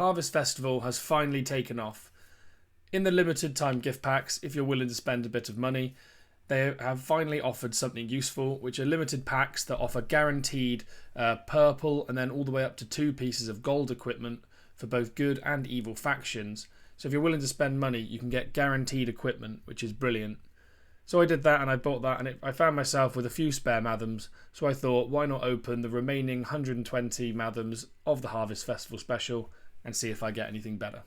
Harvest Festival has finally taken off. In the limited time gift packs, if you're willing to spend a bit of money, they have finally offered something useful, which are limited packs that offer guaranteed purple and then all the way up to 2 pieces of gold equipment for both good and evil factions. So if you're willing to spend money, you can get guaranteed equipment, which is brilliant. So I did that and I bought that, and I found myself with a few spare Mathoms, so I thought, why not open the remaining 120 Mathoms of the Harvest Festival special and see if I get anything better.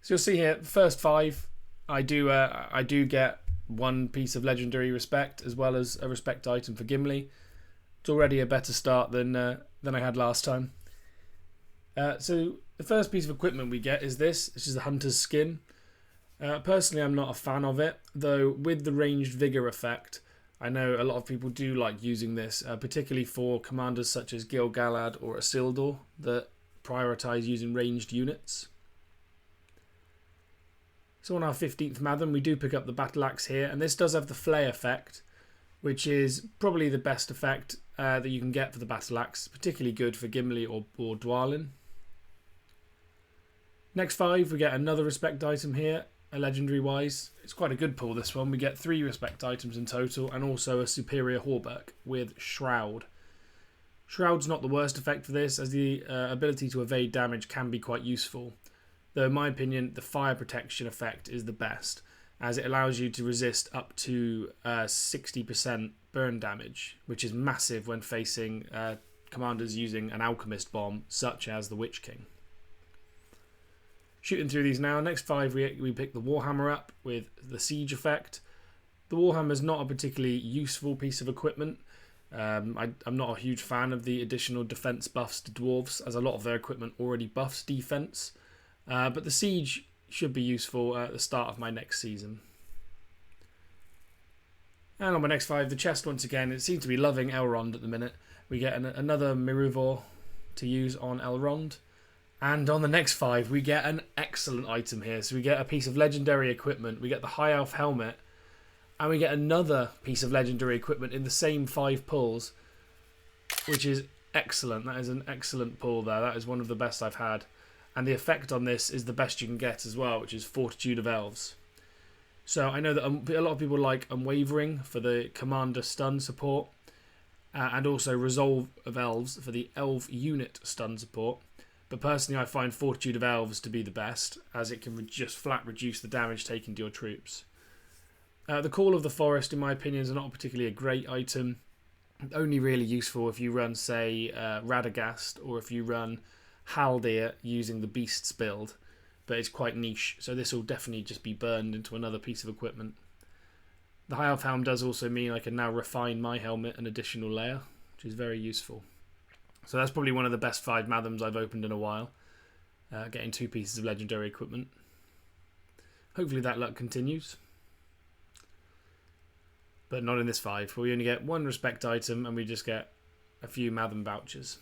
So you'll see here, first 5, I do get 1 piece of legendary respect as well as a respect item for Gimli. It's already a better start than I had last time. So the first piece of equipment we get is this. This is the Hunter's Skin. Personally, I'm not a fan of it, though with the ranged vigor effect, I know a lot of people do like using this, particularly for commanders such as Gil-galad or Isildur that prioritise using ranged units. So on our 15th Mathom, we do pick up the Battle Axe here, and this does have the Flay effect, which is probably the best effect that you can get for the Battle Axe, particularly good for Gimli or Dwalin. Next 5, we get another respect item here, a legendary wise. It's quite a good pull, this one. We get 3 respect items in total, and also a superior hauberk with Shroud. Shroud's not the worst effect for this, as the ability to evade damage can be quite useful. Though in my opinion, the fire protection effect is the best, as it allows you to resist up to 60% burn damage, which is massive when facing commanders using an alchemist bomb, such as the Witch King. Shooting through these now. Next 5, we pick the Warhammer up with the Siege effect. The Warhammer is not a particularly useful piece of equipment. I'm not a huge fan of the additional defense buffs to dwarves, as a lot of their equipment already buffs defense. But the Siege should be useful at the start of my next season. And on my next 5, the chest once again. It seems to be loving Elrond at the minute. We get another Miruvor to use on Elrond. And on the next 5, we get an excellent item here. So we get a piece of legendary equipment. We get the High Elf helmet. And we get another piece of legendary equipment in the same 5 pulls, which is excellent. That is an excellent pull there. That is one of the best I've had. And the effect on this is the best you can get as well, which is Fortitude of Elves. So I know that a lot of people like Unwavering for the Commander stun support, and also Resolve of Elves for the Elf unit stun support. But personally, I find Fortitude of Elves to be the best, as it can just flat reduce the damage taken to your troops. The Call of the Forest, in my opinion, is not particularly a great item. Only really useful if you run, say, Radagast, or if you run Haldir using the Beasts build. But it's quite niche, so this will definitely just be burned into another piece of equipment. The High Elf Helm does also mean I can now refine my helmet an additional layer, which is very useful. So that's probably one of the best 5 Mathoms I've opened in a while. Getting 2 pieces of legendary equipment. Hopefully that luck continues. But not in this 5. We only get 1 respect item and we just get a few Mathom vouchers.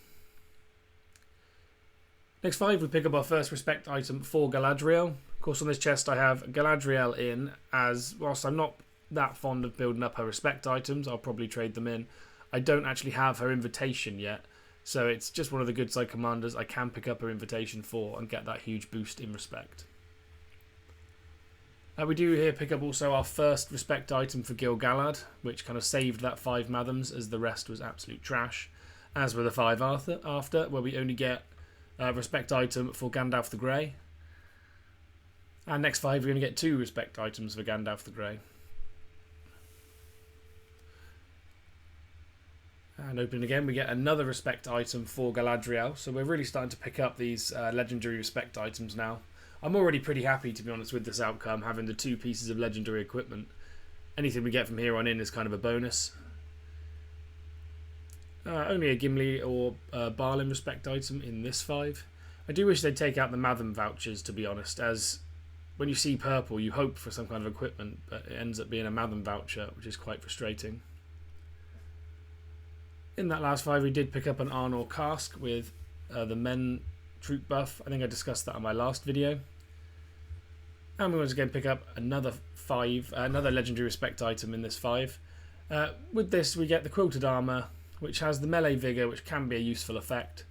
Next 5, we pick up our first respect item for Galadriel. Of course, on this chest I have Galadriel in, as whilst I'm not that fond of building up her respect items, I'll probably trade them in. I don't actually have her invitation yet. So it's just one of the good side commanders I can pick up her invitation for and get that huge boost in respect. We do here pick up also our first respect item for Gil-galad, which kind of saved that 5 Mathoms as the rest was absolute trash. As were the 5 after, where we only get a respect item for Gandalf the Grey. And next 5 we're going to get 2 respect items for Gandalf the Grey. And opening again, we get another respect item for Galadriel. So we're really starting to pick up these legendary respect items now. I'm already pretty happy, to be honest, with this outcome, having the 2 pieces of legendary equipment. Anything we get from here on in is kind of a bonus. Only a Gimli or Balin respect item in this 5. I do wish they'd take out the Mathom vouchers, to be honest, as when you see purple, you hope for some kind of equipment, but it ends up being a Mathom voucher, which is quite frustrating. In that last 5, we did pick up an Arnor cask with the men troop buff. I think I discussed that on my last video. And we once again pick up another legendary respect item in this 5. With this, we get the quilted armor, which has the melee vigor, which can be a useful effect.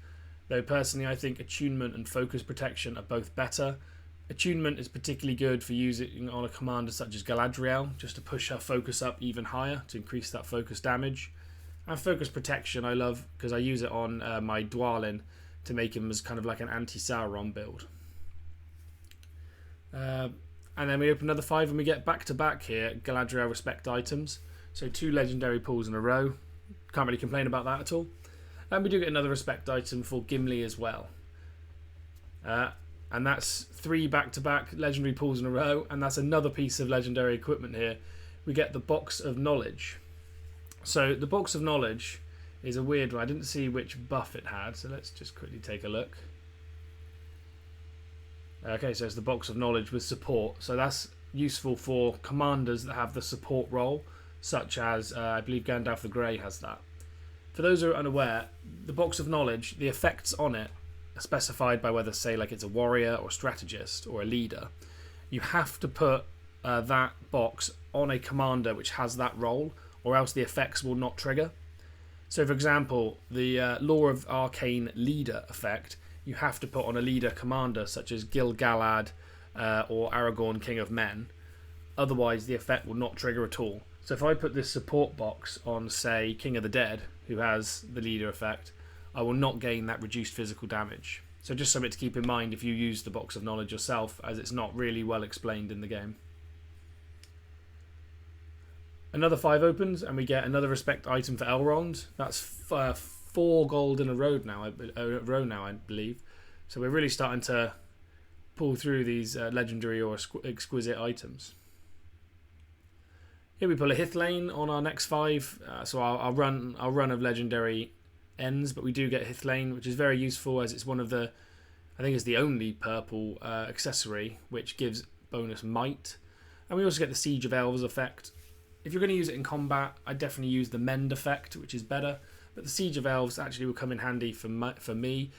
though personally I think attunement and focus protection are both better. Attunement is particularly good for using on a commander such as Galadriel, just to push her focus up even higher to increase that focus damage. And focus protection I love because I use it on my Dwalin to make him as kind of like an anti-Sauron build. And then we open another 5 and we get back-to-back here Galadriel respect items. So 2 legendary pulls in a row. Can't really complain about that at all. And we do get another respect item for Gimli as well. And that's 3 back-to-back legendary pulls in a row. And that's another piece of legendary equipment here. We get the Box of Knowledge. So the Box of Knowledge is a weird one. I didn't see which buff it had, so let's just quickly take a look. Okay, so it's the Box of Knowledge with support. So that's useful for commanders that have the support role, such as, I believe Gandalf the Grey has that. For those who are unaware, the Box of Knowledge, the effects on it are specified by whether, say, like it's a warrior or strategist or a leader. You have to put that box on a commander which has that role, or else the effects will not trigger. So for example, the Law of Arcane Leader effect, you have to put on a leader commander such as Gil-galad or Aragorn, King of Men. Otherwise the effect will not trigger at all. So if I put this support box on, say, King of the Dead, who has the leader effect, I will not gain that reduced physical damage. So just something to keep in mind if you use the Box of Knowledge yourself, as it's not really well explained in the game. Another 5 opens and we get another respect item for Elrond. That's 4 gold in a row now, I believe. So we're really starting to pull through these legendary or exquisite items. Here we pull a Hithlane on our next 5. So our run of legendary ends, but we do get Hithlane, which is very useful as it's one of the, I think it's the only purple accessory which gives bonus might. And we also get the Siege of Elves effect. If you're going to use it in combat, I definitely use the Mend effect, which is better. But the Siege of Elves actually will come in handy for me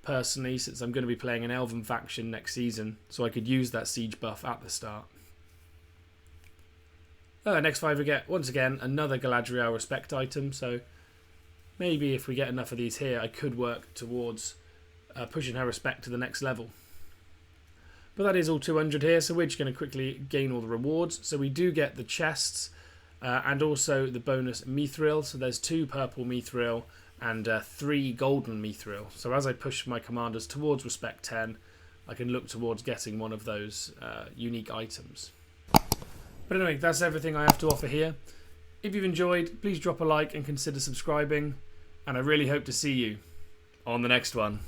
personally, since I'm going to be playing an Elven faction next season, so I could use that siege buff at the start. Next 5 we get, once again, another Galadriel respect item. So maybe if we get enough of these here, I could work towards pushing her respect to the next level. But that is all 200 here, so we're just going to quickly gain all the rewards. So we do get the chests and also the bonus Mithril. So there's 2 purple Mithril and 3 golden Mithril. So as I push my commanders towards respect 10, I can look towards getting one of those unique items. But anyway, that's everything I have to offer here. If you've enjoyed, please drop a like and consider subscribing. And I really hope to see you on the next one.